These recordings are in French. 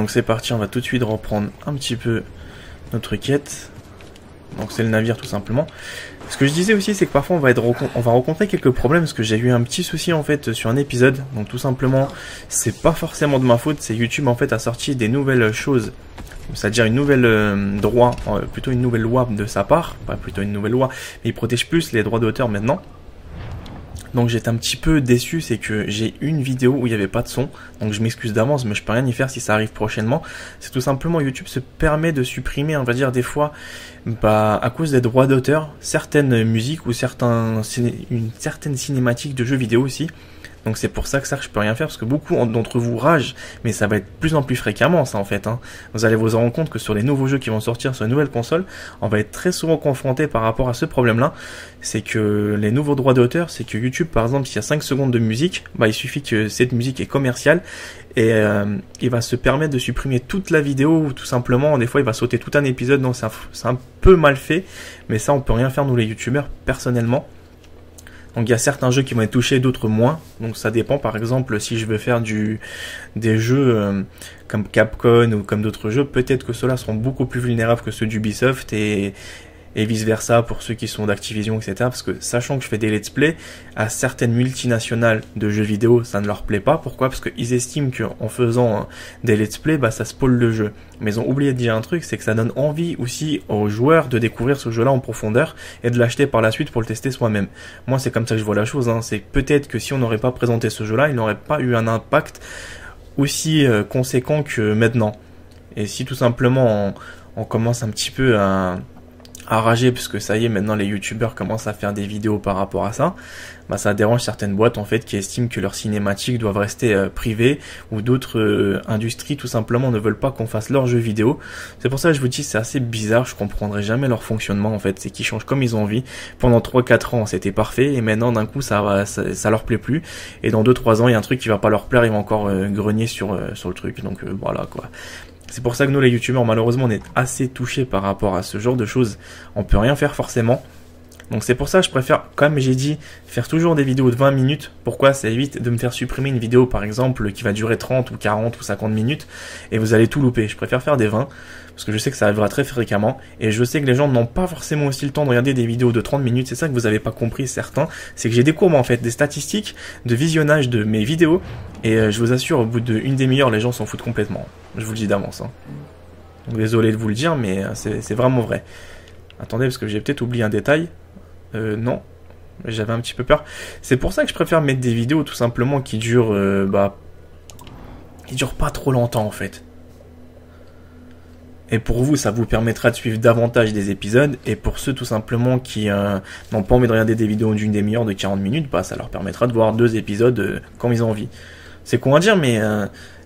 Donc c'est parti, on va tout de suite reprendre un petit peu notre quête. Donc c'est le navire tout simplement. Ce que je disais aussi, c'est que parfois on va rencontrer quelques problèmes, parce que j'ai eu un petit souci en fait sur un épisode. Donc tout simplement, c'est pas forcément de ma faute, c'est YouTube en fait a sorti des nouvelles choses. C'est-à-dire une nouvelle plutôt une nouvelle loi de sa part, pas plutôt une nouvelle loi, mais il protège plus les droits d'auteur maintenant. Donc j'étais un petit peu déçu, c'est que j'ai une vidéo où il n'y avait pas de son, donc je m'excuse d'avance, mais je peux rien y faire si ça arrive prochainement. C'est tout simplement YouTube se permet de supprimer, on va dire des fois, à cause des droits d'auteur, certaines musiques ou une certaine cinématique de jeux vidéo aussi. Donc c'est pour ça que je peux rien faire, parce que beaucoup d'entre vous ragent, mais ça va être de plus en plus fréquemment ça en fait. Vous allez vous rendre compte que sur les nouveaux jeux qui vont sortir sur les nouvelles consoles, on va être très souvent confronté par rapport à ce problème-là. C'est que les nouveaux droits d'auteur, c'est que YouTube par exemple, s'il y a 5 secondes de musique, il suffit que cette musique est commerciale et il va se permettre de supprimer toute la vidéo, ou tout simplement, des fois il va sauter tout un épisode, donc c'est un peu mal fait, mais ça on peut rien faire nous les youtubeurs personnellement. Donc il y a certains jeux qui vont être touchés, d'autres moins. Donc ça dépend. Par exemple, si je veux faire des jeux comme Capcom ou comme d'autres jeux, peut-être que ceux-là seront beaucoup plus vulnérables que ceux d'Ubisoft et vice versa pour ceux qui sont d'Activision, etc. Parce que sachant que je fais des let's play, à certaines multinationales de jeux vidéo, ça ne leur plaît pas. Pourquoi? Parce qu'ils estiment qu'en faisant des let's play, ça spoil le jeu. Mais ils ont oublié de dire un truc, c'est que ça donne envie aussi aux joueurs de découvrir ce jeu-là en profondeur et de l'acheter par la suite pour le tester soi-même. Moi, c'est comme ça que je vois la chose. C'est peut-être que si on n'aurait pas présenté ce jeu-là, il n'aurait pas eu un impact aussi conséquent que maintenant. Et si tout simplement on commence un petit peu à rager, parce que ça y est, maintenant les youtubeurs commencent à faire des vidéos par rapport à ça, ça dérange certaines boîtes en fait qui estiment que leurs cinématiques doivent rester privées, ou d'autres industries tout simplement ne veulent pas qu'on fasse leurs jeux vidéo. C'est pour ça que je vous dis, c'est assez bizarre, je comprendrai jamais leur fonctionnement en fait, c'est qu'ils changent comme ils ont envie. Pendant 3-4 ans c'était parfait, et maintenant d'un coup ça leur plaît plus, et dans 2-3 ans il y a un truc qui va pas leur plaire, ils vont encore grogner sur le truc, donc voilà quoi. C'est pour ça que nous les youtubeurs, malheureusement, on est assez touchés par rapport à ce genre de choses. On peut rien faire forcément. Donc c'est pour ça que je préfère, comme j'ai dit, faire toujours des vidéos de 20 minutes. Pourquoi? Ça évite de me faire supprimer une vidéo par exemple qui va durer 30 ou 40 ou 50 minutes et vous allez tout louper. Je préfère faire des 20 parce que je sais que ça arrivera très fréquemment et je sais que les gens n'ont pas forcément aussi le temps de regarder des vidéos de 30 minutes. C'est ça que vous avez pas compris certains, c'est que j'ai des courbes en fait, des statistiques de visionnage de mes vidéos et je vous assure, au bout d'une demi-heure, les gens s'en foutent complètement. Je vous le dis d'avance. Donc, désolé de vous le dire, mais c'est vraiment vrai. Attendez, parce que j'ai peut-être oublié un détail. Non, j'avais un petit peu peur. C'est pour ça que je préfère mettre des vidéos tout simplement qui durent pas trop longtemps en fait. Et pour vous, ça vous permettra de suivre davantage des épisodes. Et pour ceux tout simplement qui n'ont pas envie de regarder des vidéos d'une demi-heure, de 40 minutes, ça leur permettra de voir 2 épisodes quand ils ont envie. C'est con à dire, mais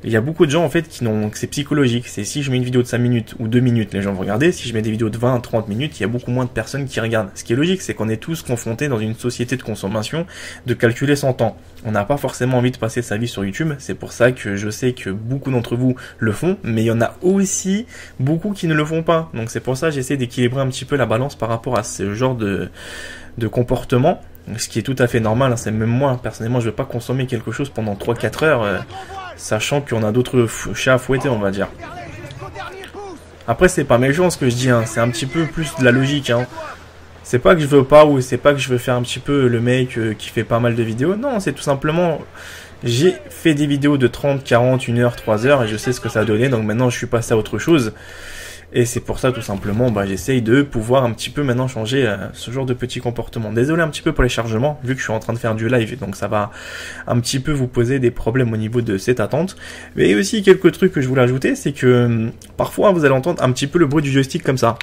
il y a beaucoup de gens en fait que c'est psychologique. C'est si je mets une vidéo de 5 minutes ou 2 minutes, les gens vont regarder. Si je mets des vidéos de 20-30 minutes, il y a beaucoup moins de personnes qui regardent. Ce qui est logique, c'est qu'on est tous confrontés dans une société de consommation de calculer son temps. On n'a pas forcément envie de passer sa vie sur YouTube. C'est pour ça que je sais que beaucoup d'entre vous le font, mais il y en a aussi beaucoup qui ne le font pas. Donc c'est pour ça que j'essaie d'équilibrer un petit peu la balance par rapport à ce genre de comportement. Ce qui est tout à fait normal, c'est même moi, personnellement, je ne vais pas consommer quelque chose pendant 3-4 heures, sachant qu'on a d'autres chats à fouetter, on va dire. Après, c'est pas méchant ce que je dis, c'est un petit peu plus de la logique. C'est pas que je veux pas, ou c'est pas que je veux faire un petit peu le mec qui fait pas mal de vidéos. Non, c'est tout simplement, j'ai fait des vidéos de 30, 40, 1 heure, 3 heures, et je sais ce que ça a donné, donc maintenant je suis passé à autre chose. Et c'est pour ça tout simplement, j'essaye de pouvoir un petit peu maintenant changer ce genre de petits comportements. Désolé un petit peu pour les chargements, vu que je suis en train de faire du live, donc ça va un petit peu vous poser des problèmes au niveau de cette attente. Mais aussi quelques trucs que je voulais ajouter, c'est que parfois vous allez entendre un petit peu le bruit du joystick comme ça.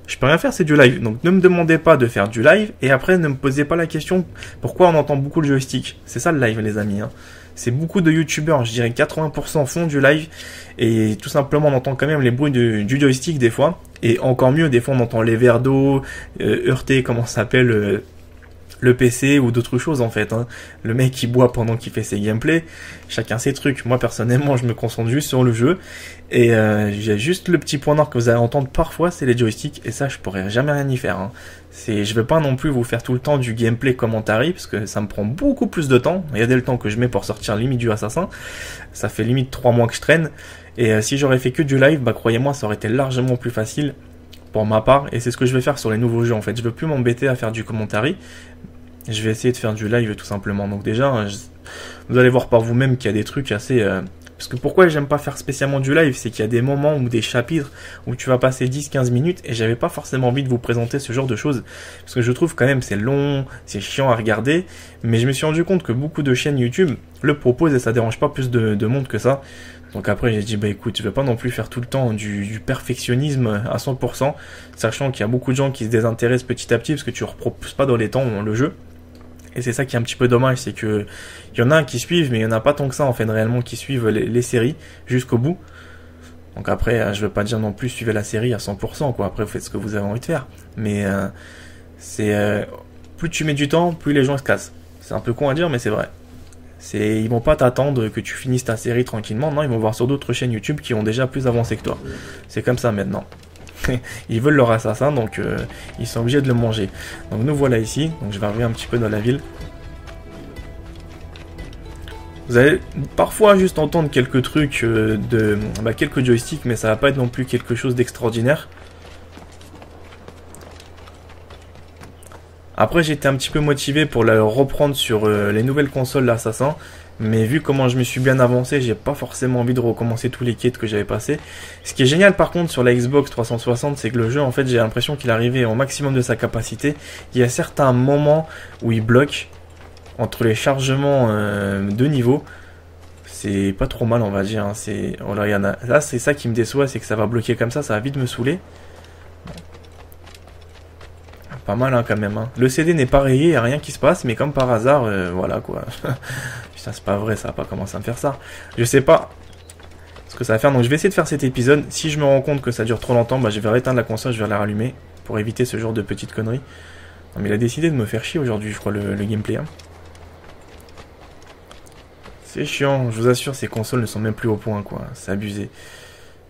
Je peux rien faire, c'est du live, donc ne me demandez pas de faire du live, et après ne me posez pas la question pourquoi on entend beaucoup le joystick. C'est ça le live les amis, C'est beaucoup de youtubeurs, je dirais 80% font du live, et tout simplement on entend quand même les bruits du joystick des fois, et encore mieux, des fois on entend les verres d'eau, heurter, comment ça s'appelle, le PC ou d'autres choses en fait. Le mec qui boit pendant qu'il fait ses gameplays, chacun ses trucs. Moi personnellement je me concentre juste sur le jeu, et j'ai juste le petit point noir que vous allez entendre parfois, c'est les joysticks, et ça je pourrais jamais rien y faire. Je vais pas non plus vous faire tout le temps du gameplay commentary, parce que ça me prend beaucoup plus de temps. Regardez le temps que je mets pour sortir limite du assassin, ça fait limite 3 mois que je traîne, Et si j'aurais fait que du live, bah croyez-moi, ça aurait été largement plus facile pour ma part. Et c'est ce que je vais faire sur les nouveaux jeux en fait. Je veux plus m'embêter à faire du commentary. Je vais essayer de faire du live tout simplement. Donc déjà, vous allez voir par vous-même qu'il y a des trucs assez... Parce que pourquoi j'aime pas faire spécialement du live, c'est qu'il y a des moments ou des chapitres où tu vas passer 10-15 minutes et j'avais pas forcément envie de vous présenter ce genre de choses. Parce que je trouve quand même c'est long, c'est chiant à regarder. Mais je me suis rendu compte que beaucoup de chaînes YouTube le proposent et ça dérange pas plus de monde que ça. Donc après j'ai dit bah écoute, je vais pas non plus faire tout le temps du perfectionnisme à 100%. Sachant qu'il y a beaucoup de gens qui se désintéressent petit à petit parce que tu reproposes pas dans les temps le jeu. Et c'est ça qui est un petit peu dommage, c'est que il y en a qui suivent, mais il y en a pas tant que ça en fait réellement qui suivent les séries jusqu'au bout. Donc après, je veux pas dire non plus suivez la série à 100%, quoi. Après, vous faites ce que vous avez envie de faire. Mais plus tu mets du temps, plus les gens se cassent. C'est un peu con à dire, mais c'est vrai. Ils vont pas t'attendre que tu finisses ta série tranquillement. Non, ils vont voir sur d'autres chaînes YouTube qui ont déjà plus avancé que toi. C'est comme ça maintenant. Ils veulent leur assassin, donc ils sont obligés de le manger. Donc nous voilà ici, donc je vais arriver un petit peu dans la ville. Vous allez parfois juste entendre quelques trucs quelques joysticks, mais ça va pas être non plus quelque chose d'extraordinaire. Après j'étais un petit peu motivé pour la reprendre sur les nouvelles consoles l'Assassin. Mais vu comment je me suis bien avancé, j'ai pas forcément envie de recommencer tous les quêtes que j'avais passés. Ce qui est génial par contre sur la Xbox 360, c'est que le jeu en fait j'ai l'impression qu'il est arrivé au maximum de sa capacité. Il y a certains moments où il bloque entre les chargements de niveau. C'est pas trop mal on va dire. Hein. Là c'est ça qui me déçoit, c'est que ça va bloquer comme ça va vite me saouler. Pas mal hein, quand même. Hein. Le CD n'est pas rayé, il n'y a rien qui se passe, mais comme par hasard, voilà quoi. Putain, c'est pas vrai, ça va pas commencer à me faire ça. Je sais pas ce que ça va faire, donc je vais essayer de faire cet épisode. Si je me rends compte que ça dure trop longtemps, bah, je vais éteindre la console, je vais la rallumer pour éviter ce genre de petites conneries. Non mais il a décidé de me faire chier aujourd'hui, je crois, le gameplay. Hein. C'est chiant, je vous assure, ces consoles ne sont même plus au point, quoi. C'est abusé.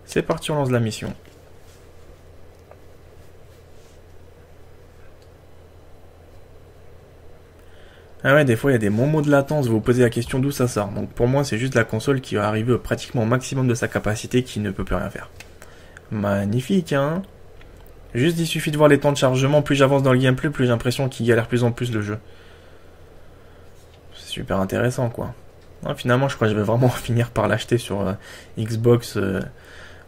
C'est parti, on lance la mission. Ah ouais, des fois il y a des moments de latence, vous vous posez la question d'où ça sort. Donc pour moi c'est juste la console qui va arriver pratiquement au maximum de sa capacité qui ne peut plus rien faire. Magnifique hein. Juste il suffit de voir les temps de chargement, plus j'avance dans le gameplay, plus j'ai l'impression qu'il galère plus en plus le jeu. C'est super intéressant quoi. Non, finalement je crois que je vais vraiment finir par l'acheter sur Xbox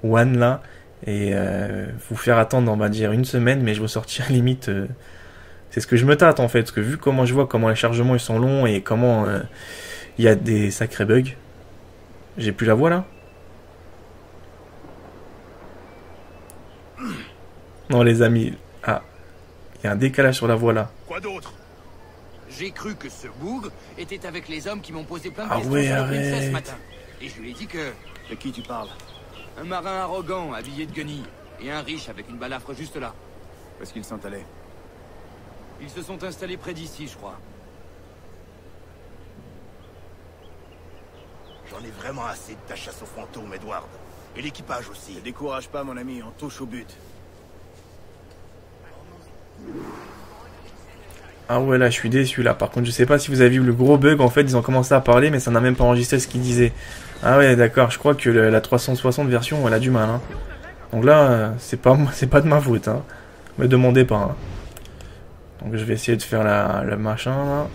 One là. Et vous faire attendre on va dire une semaine, mais je vais sortir limite... C'est ce que je me tâte en fait, parce que vu comment je vois comment les chargements ils sont longs et comment il y a des sacrés bugs. J'ai plus la voix là. Non les amis, ah, il y a un décalage sur la voix là. Quoi d'autre? J'ai cru que ce bougre était avec les hommes qui m'ont posé plein de questions sur la princesse ce matin. Et je lui ai dit que... De qui tu parles? Un marin arrogant, habillé de guenilles, et un riche avec une balafre juste là. Où est-ce qu'ils sont allés? Ils se sont installés près d'ici, je crois. J'en ai vraiment assez de ta chasse aux fantômes, Edward. Et l'équipage aussi. Ne décourage pas, mon ami, on touche au but. Ah ouais, là, je suis déçu, là. Par contre, je sais pas si vous avez vu le gros bug. En fait, ils ont commencé à parler, mais ça n'a même pas enregistré ce qu'ils disaient. Ah ouais, d'accord. Je crois que la 360 version, elle a du mal. Hein. Donc là, c'est pas de ma faute. Hein. Me demandez pas. Hein. Donc je vais essayer de faire le machin là.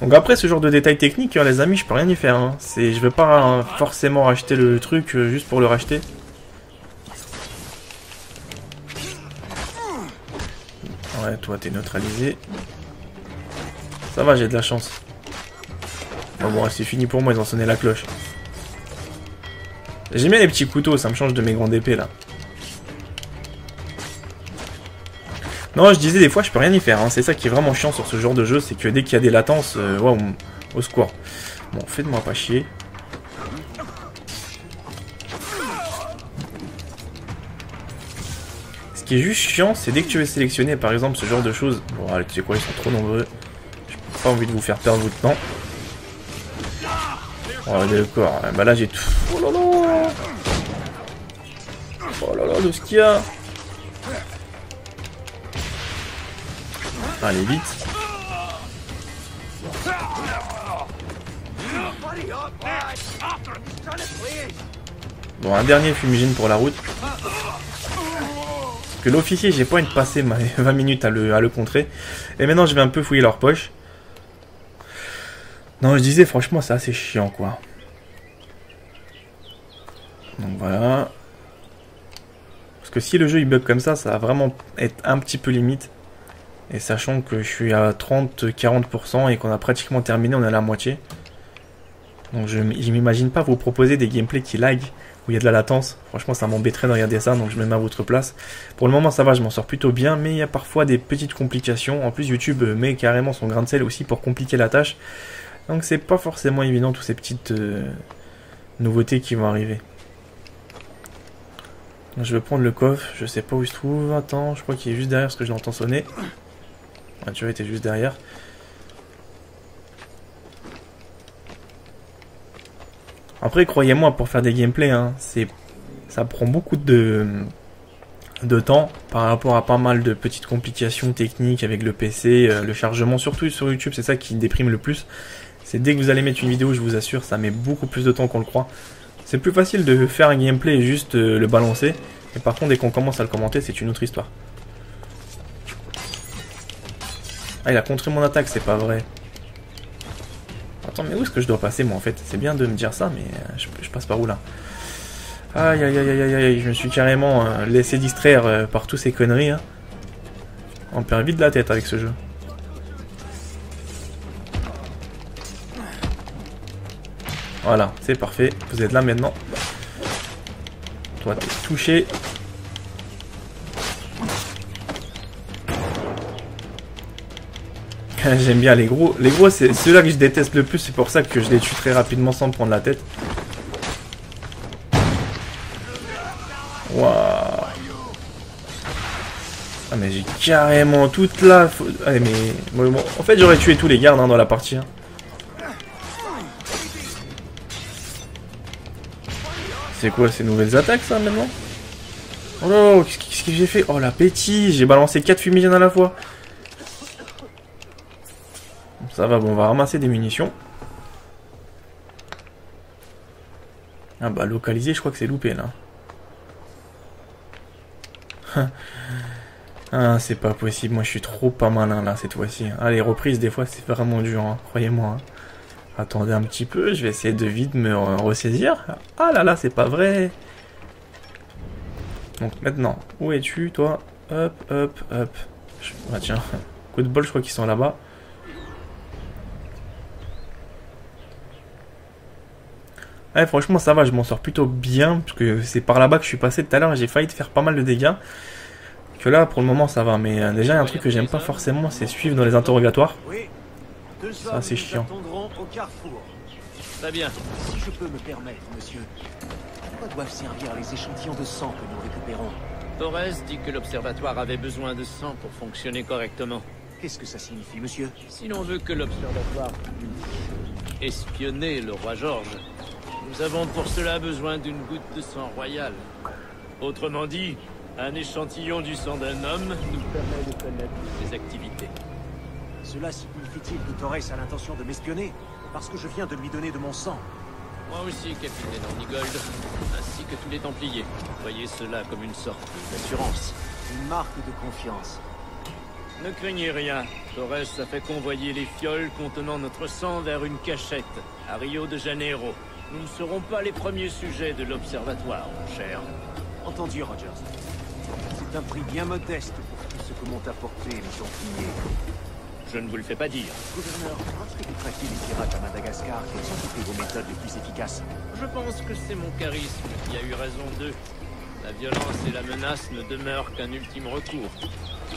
Donc après ce genre de détails techniques les amis je peux rien y faire hein. Je vais pas forcément racheter le truc juste pour le racheter. Ouais toi t'es neutralisé. Ça va j'ai de la chance. Bon c'est fini pour moi ils ont sonné la cloche. J'aime bien les petits couteaux ça me change de mes grandes épées là. Non, je disais des fois je peux rien y faire, hein. C'est ça qui est vraiment chiant sur ce genre de jeu, c'est que dès qu'il y a des latences, wow, au secours. Bon, faites-moi pas chier. Ce qui est juste chiant, c'est dès que tu veux sélectionner par exemple ce genre de choses. Bon, allez, tu sais quoi, ils sont trop nombreux. J'ai pas envie de vous faire perdre votre temps. Oh, d'accord, bah là j'ai tout. Oh là là! Oh là là, de ce qu'il y a! Allez vite. Bon, un dernier fumigène pour la route. Parce que l'officier, j'ai pas envie de passer 20 minutes à le contrer. Et maintenant, je vais un peu fouiller leur poche. Non, je disais, franchement, c'est assez chiant, quoi. Donc voilà. Parce que si le jeu il bug comme ça va vraiment être un petit peu limite. Et sachant que je suis à 30-40% et qu'on a pratiquement terminé, on est à la moitié. Donc je m'imagine pas vous proposer des gameplays qui lag, où il y a de la latence. Franchement ça m'embêterait de regarder ça, donc je me mets à votre place. Pour le moment ça va, je m'en sors plutôt bien, mais il y a parfois des petites complications. En plus YouTube met carrément son grain de sel aussi pour compliquer la tâche. Donc c'est pas forcément évident toutes ces petites nouveautés qui vont arriver. Je vais prendre le coffre, je sais pas où il se trouve. Attends, je crois qu'il est juste derrière parce que je l'entends sonner. Ah, tu vois, il était juste derrière. Après, croyez-moi, pour faire des gameplays, hein, ça prend beaucoup de temps par rapport à pas mal de petites complications techniques avec le PC, le chargement, surtout sur YouTube, c'est ça qui déprime le plus. C'est dès que vous allez mettre une vidéo, je vous assure, ça met beaucoup plus de temps qu'on le croit. C'est plus facile de faire un gameplay et juste le balancer. Mais par contre, dès qu'on commence à le commenter, c'est une autre histoire. Ah, il a contré mon attaque, c'est pas vrai. Attends, mais où est-ce que je dois passer, moi, en fait? C'est bien de me dire ça, mais je passe par où, là? Aïe, aïe, aïe, aïe, aïe, je me suis carrément laissé distraire par tous ces conneries. Hein. On perd vite la tête avec ce jeu. Voilà, c'est parfait. Vous êtes là maintenant. Toi, t'es touché. J'aime bien les gros. Les gros, c'est ceux-là que je déteste le plus. C'est pour ça que je les tue très rapidement sans me prendre la tête. Waouh. Ah, mais j'ai carrément toute la... Allez, mais... Bon, en fait, j'aurais tué tous les gardes hein, dans la partie. Hein. C'est quoi ces nouvelles attaques ça maintenant? Oh là, qu'est-ce que j'ai fait? Oh l'appétit, j'ai balancé 4 fumigènes à la fois. Ça va, bon, on va ramasser des munitions. Ah bah localiser, je crois que c'est loupé là. Ah c'est pas possible, moi je suis trop pas malin là cette fois-ci. Ah les reprises des fois c'est vraiment dur, hein, croyez-moi. Hein. Attendez un petit peu, je vais essayer de vite me ressaisir. Ah là là, c'est pas vrai. Donc maintenant, où es-tu toi? Hop, hop, hop. Ah tiens, coup de bol, je crois qu'ils sont là-bas. Ouais, franchement ça va, je m'en sors plutôt bien. Parce que c'est par là-bas que je suis passé tout à l'heure. J'ai failli te faire pas mal de dégâts. Que là, pour le moment ça va. Mais déjà, il y a un truc que j'aime pas forcément, c'est suivre dans les interrogatoires. Ça c'est chiant. Très bien. Si je peux me permettre, monsieur, à quoi doivent servir les échantillons de sang que nous récupérons? Torres dit que l'observatoire avait besoin de sang pour fonctionner correctement. Qu'est-ce que ça signifie, monsieur? Si l'on veut que l'observatoire puisse espionner le roi George, nous avons pour cela besoin d'une goutte de sang royal. Autrement dit, un échantillon du sang d'un homme nous permet de connaître ses activités. Cela signifie-t-il que Torres a l'intention de m'espionner? Parce que je viens de lui donner de mon sang. Moi aussi, capitaine Ornigold, ainsi que tous les Templiers. Voyez cela comme une sorte d'assurance. Une marque de confiance. Ne craignez rien. Torres a fait convoyer les fioles contenant notre sang vers une cachette, à Rio de Janeiro. Nous ne serons pas les premiers sujets de l'observatoire, mon cher. Entendu, Rogers. C'est un prix bien modeste pour tout ce que m'ont apporté les Templiers. Je ne vous le fais pas dire. Gouverneur, lorsque vous traquez les pirates à Madagascar, quelles sont toutes vos méthodes les plus efficaces? Je pense que c'est mon charisme qui a eu raison d'eux. La violence et la menace ne demeurent qu'un ultime recours.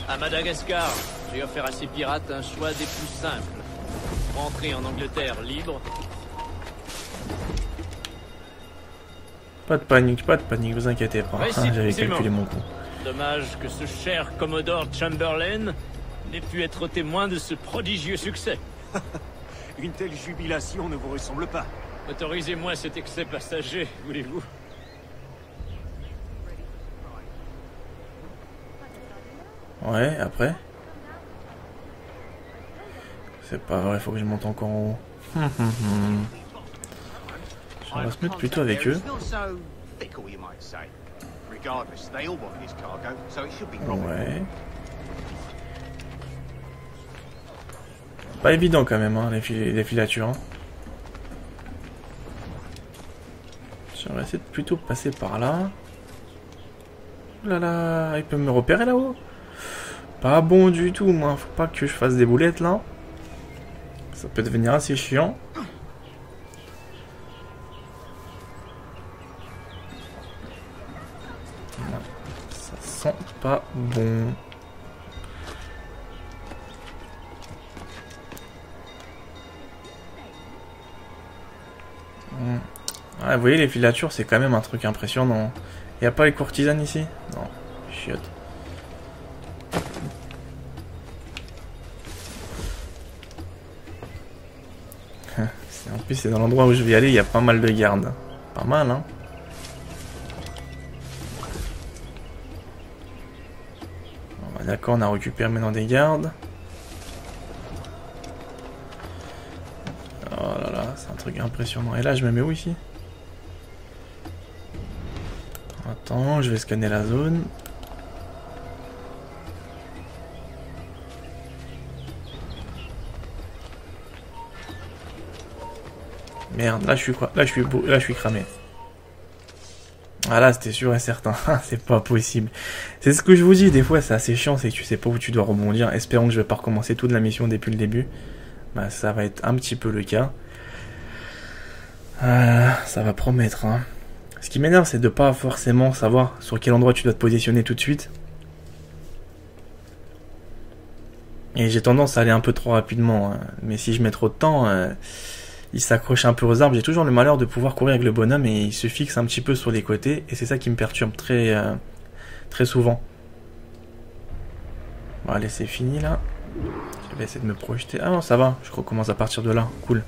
À Madagascar, j'ai offert à ces pirates un choix des plus simples. Rentrer en Angleterre libre. Pas de panique, vous inquiétez pas. J'avais calculé mon coup. Dommage que ce cher Commodore Chamberlain n'ait pu être témoin de ce prodigieux succès. Une telle jubilation ne vous ressemble pas. Autorisez-moi cet excès passager, voulez-vous? Ouais, après. C'est pas vrai, faut que je monte encore en haut. On va se mettre plutôt avec eux. Ouais. Pas évident quand même, hein, les filatures. Hein. On va essayer de plutôt passer par là. Oh là là, il peut me repérer là-haut. Pas bon du tout, moi. Faut pas que je fasse des boulettes là. Ça peut devenir assez chiant. Non, ça sent pas bon. Ah, vous voyez, les filatures, c'est quand même un truc impressionnant. Y a pas les courtisanes ici? Non, chiotte. En plus, c'est dans l'endroit où je vais aller, il y a pas mal de gardes. Pas mal, hein. Bon, d'accord, on a récupéré maintenant des gardes. Oh là là, c'est un truc impressionnant. Et là, je me mets où ici? Attends, je vais scanner la zone. Merde, là je suis quoi? Là je suis cramé. Ah là c'était sûr et certain, c'est pas possible. C'est ce que je vous dis, des fois c'est assez chiant, c'est que tu sais pas où tu dois rebondir. Espérons que je vais pas recommencer toute la mission depuis le début. Bah ça va être un petit peu le cas. Ça va promettre, hein. Ce qui m'énerve, c'est de pas forcément savoir sur quel endroit tu dois te positionner tout de suite. Et j'ai tendance à aller un peu trop rapidement. Hein. Mais si je mets trop de temps, il s'accroche un peu aux arbres. J'ai toujours le malheur de pouvoir courir avec le bonhomme et il se fixe un petit peu sur les côtés. Et c'est ça qui me perturbe très souvent. Bon, allez, c'est fini là. Je vais essayer de me projeter. Ah non, ça va. Je recommence à partir de là. Cool.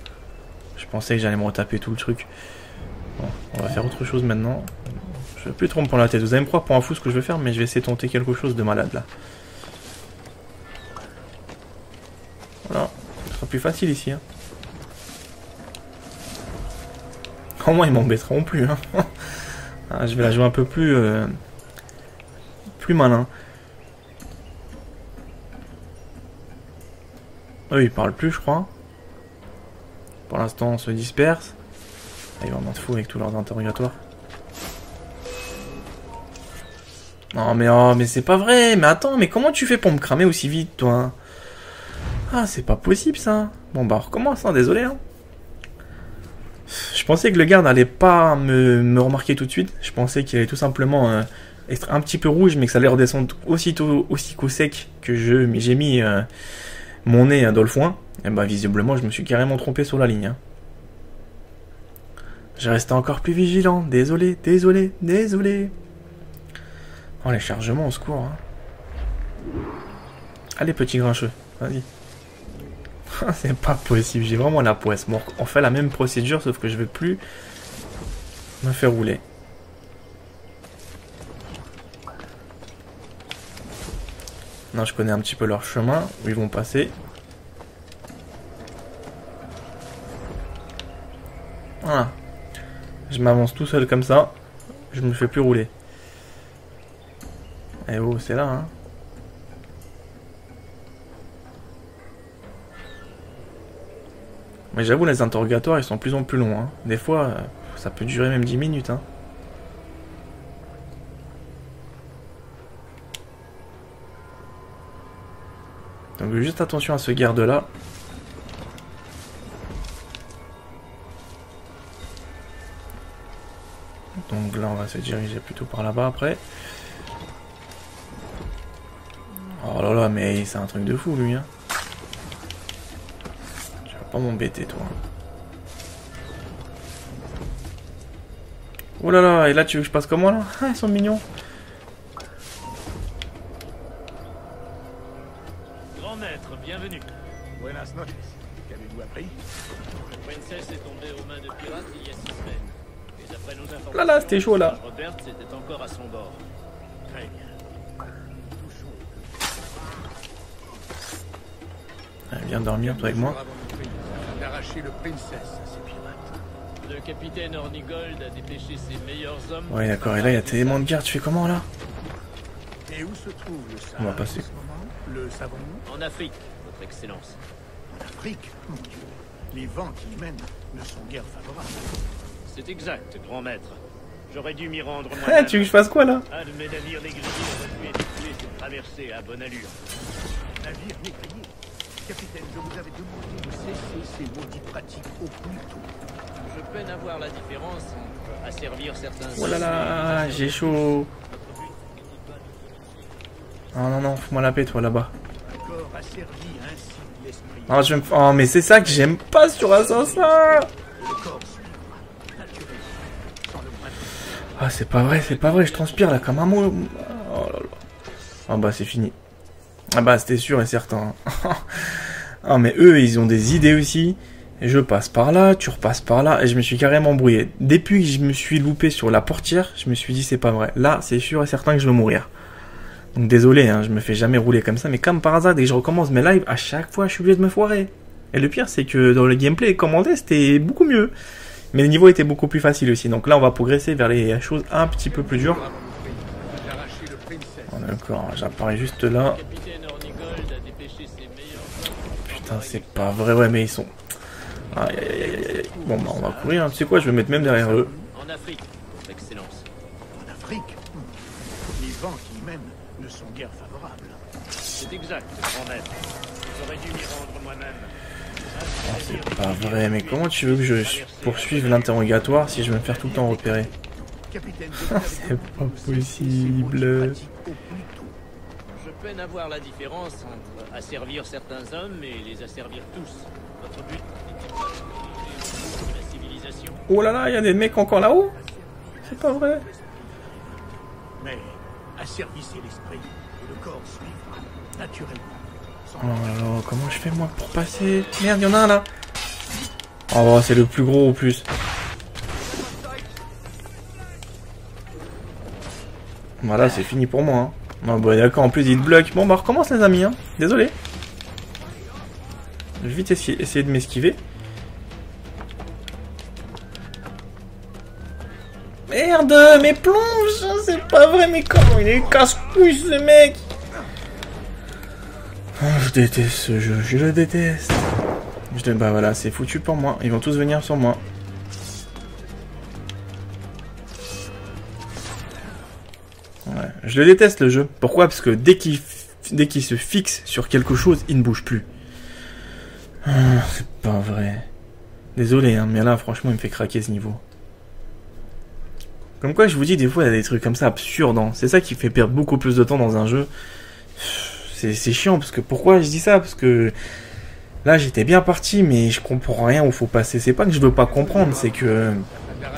Je pensais que j'allais me retaper tout le truc. Bon, on va faire autre chose maintenant. Je vais plus trop me prendre la tête. Vous allez me croire pour un fou ce que je vais faire, mais je vais essayer de tenter quelque chose de malade là. Voilà. Ce sera plus facile ici. Hein. Au moins ils m'embêteront plus. Hein. Ah, je vais la jouer un peu plus malin. Eux ils parlent plus je crois. Pour l'instant on se disperse. Ah, ils vont m'en foutre avec tous leurs interrogatoires. Non mais oh mais c'est pas vrai. Mais attends, mais comment tu fais pour me cramer aussi vite toi? Ah c'est pas possible ça. Bon bah on recommence hein, désolé hein. Je pensais que le garde allait pas me remarquer tout de suite. Je pensais qu'il allait tout simplement être un petit peu rouge, mais que ça allait redescendre aussitôt, aussi qu'au sec que j'ai mis mon nez dans le foin. Et bah visiblement je me suis carrément trompé sur la ligne. Hein. Je restais encore plus vigilant. Désolé. Oh les chargements au secours. Hein. Allez petit grincheux, vas-y. C'est pas possible, j'ai vraiment la poisse. Bon, on fait la même procédure, sauf que je vais plus me faire rouler. Non, je connais un petit peu leur chemin, où ils vont passer. Voilà. Je m'avance tout seul comme ça, je me fais plus rouler. Eh oh, c'est là, hein. Mais j'avoue, les interrogatoires, ils sont de plus en plus longs. Hein. Des fois, ça peut durer même 10 minutes. Hein. Donc juste attention à ce garde-là. Donc là, on va se diriger plutôt par là-bas après. Oh là là, mais c'est un truc de fou, lui. Hein. Pas m'embêter toi. Oh là là, et là tu veux que je passe comment là? Ah, ils sont mignons. Grand maître, bienvenue. Buenas noches. Qu'avez-vous appris? La princesse est tombée aux mains de pirates il y a 6 semaines. Et après nos informations, Là là, c'était chaud là. Robert était encore à son bord. Très bien. Viens dormir toi avec moi. D'arracher le princesse à ces pirates. Le capitaine Hornigold a dépêché ses meilleurs hommes. Ouais, d'accord. Et là, il y a tellement de gardes. Tu fais comment, là? Et où se trouve le sage On va passer. en ce moment? Le savons-nous? En Afrique, votre excellence. En Afrique? Mon Dieu. Les vents qui y mènent ne sont guère favorables. C'est exact, grand maître. J'aurais dû m'y rendre Ah, moi-même. tu veux que je fasse quoi, là? Un de mes navires négriers aurait pu effectuer cette traversée à bonne allure. Navire négrier. Capitaine, je vous avais demandé de cesser ces maudites pratiques au plus tôt. Je peine à voir la différence entre asservir certains... Oh là là, j'ai chaud. Non, non, non, fous-moi la paix, toi, là-bas. Un corps asservi ainsi l'esprit. Ah, je vais me... Oh, mais c'est ça que j'aime pas sur Assassin. Le corps suivra, naturellement, sans le moindre. Ah, c'est pas vrai, je transpire, là, comme un mot. Oh là là. Ah bah, c'est fini. Ah bah, c'était sûr et certain. Ah, mais eux, ils ont des idées aussi. Et je passe par là, tu repasses par là, et je me suis carrément embrouillé. Depuis que je me suis loupé sur la portière, je me suis dit, c'est pas vrai. Là, c'est sûr et certain que je vais mourir. Donc désolé, hein, je me fais jamais rouler comme ça, mais comme par hasard, dès que je recommence mes lives, à chaque fois, je suis obligé de me foirer. Et le pire, c'est que dans le gameplay commandé, c'était beaucoup mieux. Mais le niveau était beaucoup plus facile aussi. Donc là, on va progresser vers les choses un petit peu plus dures. Oh, d'accord, j'apparais juste là. Le capitaine Hornigold a dépêché ses meilleurs hommes. Putain, c'est pas vrai, ouais, mais ils sont... Aïe, aïe, aïe, aïe, aïe. Bon, bah, on va courir, hein. Tu sais quoi, je vais me mettre même derrière eux. En Afrique, votre excellence. En Afrique, les vents qui y mènent ne sont guère favorables. C'est exact, grand maître. J'aurais dû m'y rendre moi-même. Oh, c'est pas vrai, mais comment tu veux que je poursuive l'interrogatoire si je vais me faire tout le temps repérer? Capitaine, C'est pas possible. Je peine à voir la différence entre asservir certains hommes et les asservir tous. Votre but n'est-il pas de la civilisation? Oh là là, il y a des mecs encore là-haut? C'est pas vrai. Mais asservissez l'esprit et le corps suivra, naturellement. Sans Oh là là, comment je fais moi pour passer? Merde, il y en a un là. Oh, c'est le plus gros au plus. Voilà, c'est fini pour moi. Hein. Oh, bah d'accord, en plus il te bloque. Bon, bah recommence les amis. Hein. Désolé. Je vais vite essayer de m'esquiver. Merde, mais plonge, c'est pas vrai, mais comment il est casse-couille ce mec. Oh, je déteste ce jeu, je le déteste. Bah voilà, c'est foutu pour moi, ils vont tous venir sur moi. Ouais, je le déteste le jeu. Pourquoi? Parce que dès qu'il se fixe sur quelque chose, il ne bouge plus. Oh, c'est pas vrai. Désolé, hein, mais là, franchement, il me fait craquer ce niveau. Comme quoi, je vous dis, des fois, il y a des trucs comme ça absurdes. Hein. C'est ça qui fait perdre beaucoup plus de temps dans un jeu. C'est chiant, parce que... Pourquoi je dis ça? Parce que... Là, j'étais bien parti, mais je comprends rien où faut passer. C'est pas que je veux pas comprendre, c'est que...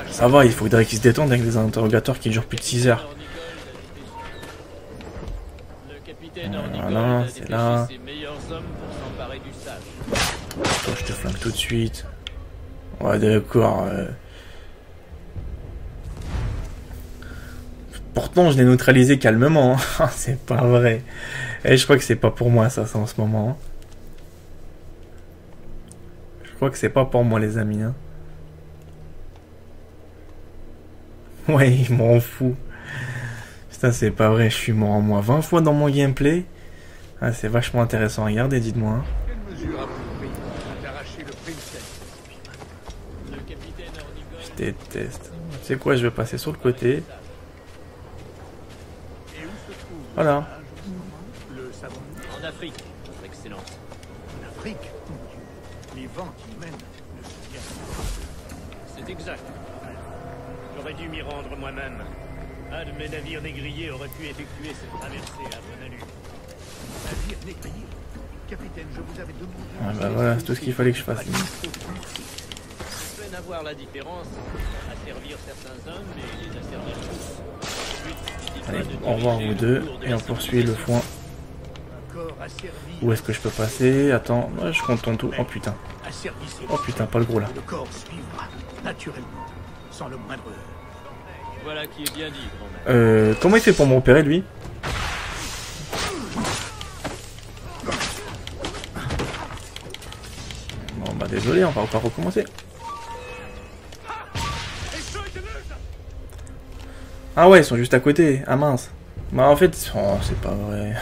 Ça va, il faudrait qu'ils se détendent avec des interrogateurs qui durent plus de 6 heures. Voilà, c'est là. Attends, je te flingue tout de suite. Ouais, d'accord. Pourtant, je l'ai neutralisé calmement. Hein. C'est pas vrai. Et je crois que c'est pas pour moi, ça en ce moment. Je crois que c'est pas pour moi, les amis. Hein. Ouais, il m'en fout. Putain, c'est pas vrai, je suis mort en moi 20 fois dans mon gameplay. Ah, c'est vachement intéressant à regarder, dites-moi. Hein. Je déteste. Tu sais quoi, je vais passer sur le côté. Voilà. En Afrique, votre excellence. En Afrique, mon Dieu, les vents qui mènent ne sont guère favorables. C'est exact. J'aurais dû m'y rendre moi-même. Un de mes navires négriers aurait pu effectuer cette traversée à bonne allure. Navire négrier. Capitaine, je vous avais demandé... Ah bah voilà, c'est tout ce qu'il fallait que je fasse. Je peine à voir la différence entre asservir certains hommes et les asservir tous. Allez, au revoir vous deux, et on poursuit le foin. Où est-ce que je peux passer? Attends, je contourne tout. Oh putain. Oh putain, pas le gros là. Le corps suivra, naturellement, sans le moindre... Voilà qui est bien dit, grand-mère. Comment il fait pour me repérer, lui? Bon, bah désolé, on va pas recommencer. Ah ouais, ils sont juste à côté. Ah mince. Bah en fait, oh, c'est pas vrai.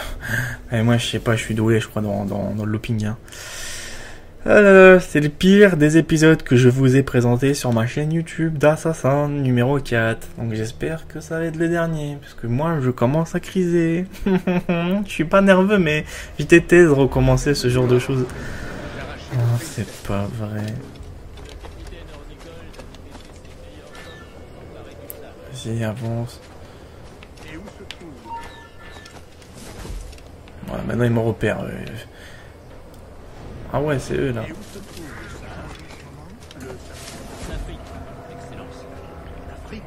Et moi je sais pas, je suis doué je crois dans le looping. Hein. C'est le pire des épisodes que je vous ai présenté sur ma chaîne YouTube d'Assassin numéro 4. Donc j'espère que ça va être le dernier. Parce que moi je commence à criser. Je suis pas nerveux mais je déteste recommencer ce genre de choses. Oh, c'est pas vrai. Vas-y, avance. Voilà, maintenant ils me repèrent. Ah ouais, c'est eux là. L'Afrique.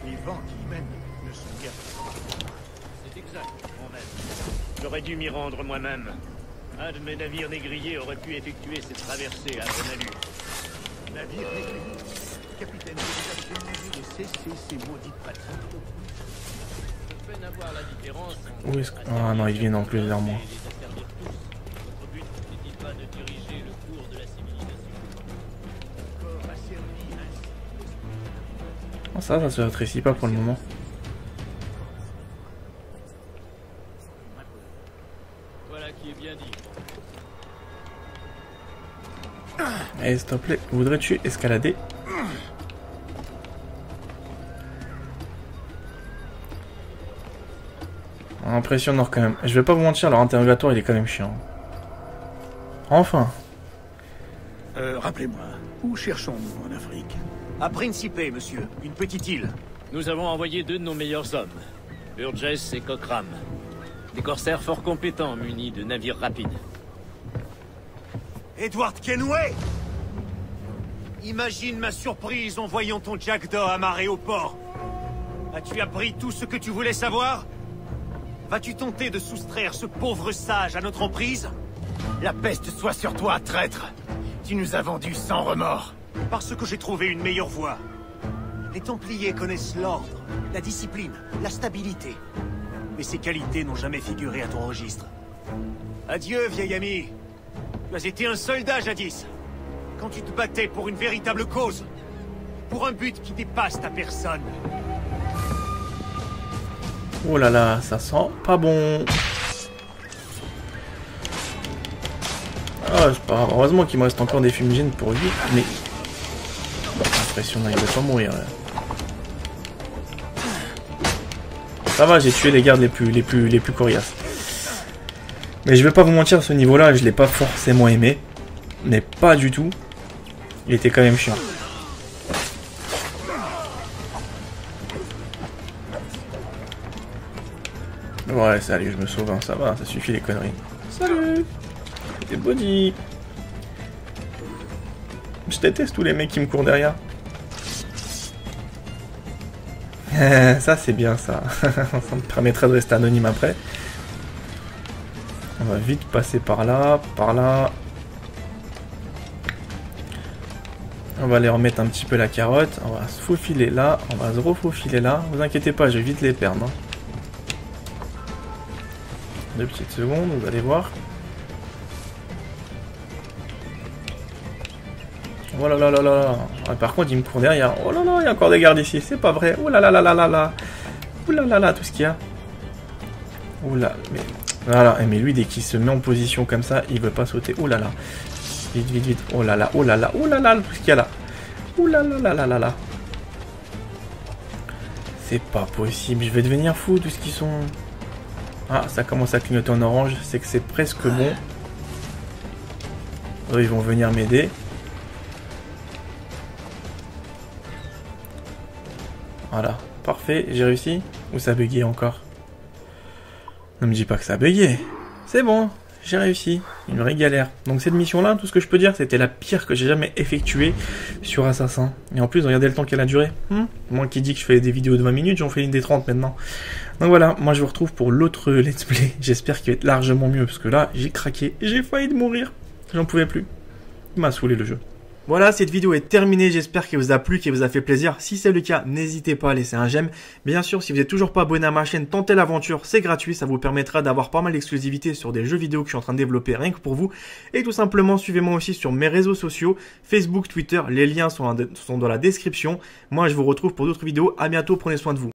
Les vents qui y mènent ne sont guère. C'est exact, mon maître. J'aurais dû m'y rendre moi-même. Un de mes navires négriers aurait pu effectuer cette traversée à bonne allure. Navire négrier. Capitaine, je vous avais demandé de cesser ces maudites pratiques. Je peine à voir la différence entre... Où est-ce que... Ah non, ils viennent en plus vers moi. Votre but n'est-il pas de diriger le cours de la civilisation? Corps asservi ainsi. Oh, ça se rétrécit pas pour le moment. Voilà qui est bien dit. Allez, s'il te plaît, voudrais-tu escalader? Impressionnant quand même. Je vais pas vous mentir, leur interrogatoire il est quand même chiant. Enfin. Rappelez-moi, où cherchons-nous en Afrique? À Principe, monsieur. Une petite île. Nous avons envoyé 2 de nos meilleurs hommes, Burgess et Cockram. Des corsaires fort compétents munis de navires rapides. Edward Kenway! Imagine ma surprise en voyant ton jackdaw amarré au port. As-tu appris tout ce que tu voulais savoir? Vas-tu tenter de soustraire ce pauvre sage à notre emprise? La peste soit sur toi, traître! Tu nous as vendus sans remords. Parce que j'ai trouvé une meilleure voie. Les Templiers connaissent l'ordre, la discipline, la stabilité. Mais ces qualités n'ont jamais figuré à ton registre. Adieu, vieil ami. Tu as été un soldat jadis. Quand tu te battais pour une véritable cause. Pour un but qui dépasse ta personne. Oh là là, ça sent pas bon. Ah, c'est pas grave. Heureusement qu'il me reste encore des fumigènes pour lui, mais... Impressionnant, il va pas mourir là. Ça va, j'ai tué les gardes les plus coriaces. Mais je vais pas vous mentir, à ce niveau-là, je l'ai pas forcément aimé. Mais pas du tout. Il était quand même chiant. Ouais, salut, je me sauve, hein, ça va, ça suffit les conneries. Salut! T'es body! Je déteste tous les mecs qui me courent derrière. Ça, c'est bien, ça. Ça me permettra de rester anonyme après. On va vite passer par là, par là. On va aller remettre un petit peu la carotte. On va se faufiler là, on va se refaufiler là. Vous inquiétez pas, je vais vite les perdre. Hein. 2 petites secondes, vous allez voir. Oh là là là là. Ah, par contre, il me court derrière. Oh là là, il y a encore des gardes ici. C'est pas vrai. Oh là là là là là là. Oh là là là, tout ce qu'il y a. Oh là, mais... Voilà, mais lui, dès qu'il se met en position comme ça, il veut pas sauter. Oh là là. Vite, vite, vite. Oh là là, oh là là, oh là là, tout ce qu'il y a là. Oh là là là là là là. C'est pas possible. Je vais devenir fou, tout ce qu'ils sont... Ah, ça commence à clignoter en orange. C'est que c'est presque bon. Eux, ils vont venir m'aider. Voilà, parfait, j'ai réussi. Ou ça buguait encore? Ne me dis pas que ça buguait. C'est bon, j'ai réussi. Une vraie galère. Donc cette mission-là, tout ce que je peux dire, c'était la pire que j'ai jamais effectuée sur Assassin. Et en plus, regardez le temps qu'elle a duré. Moi qui dis que je fais des vidéos de 20 minutes, j'en fais des 30 maintenant. Donc voilà, moi je vous retrouve pour l'autre let's play. J'espère qu'il va être largement mieux, parce que là, j'ai craqué. J'ai failli de mourir. J'en pouvais plus. Il m'a saoulé le jeu. Voilà, cette vidéo est terminée, j'espère qu'elle vous a plu, qu'elle vous a fait plaisir. Si c'est le cas, n'hésitez pas à laisser un j'aime. Bien sûr, si vous n'êtes toujours pas abonné à ma chaîne, tentez l'aventure, c'est gratuit, ça vous permettra d'avoir pas mal d'exclusivité sur des jeux vidéo que je suis en train de développer rien que pour vous. Et tout simplement, suivez-moi aussi sur mes réseaux sociaux, Facebook, Twitter, les liens sont dans la description. Moi, je vous retrouve pour d'autres vidéos, à bientôt, prenez soin de vous.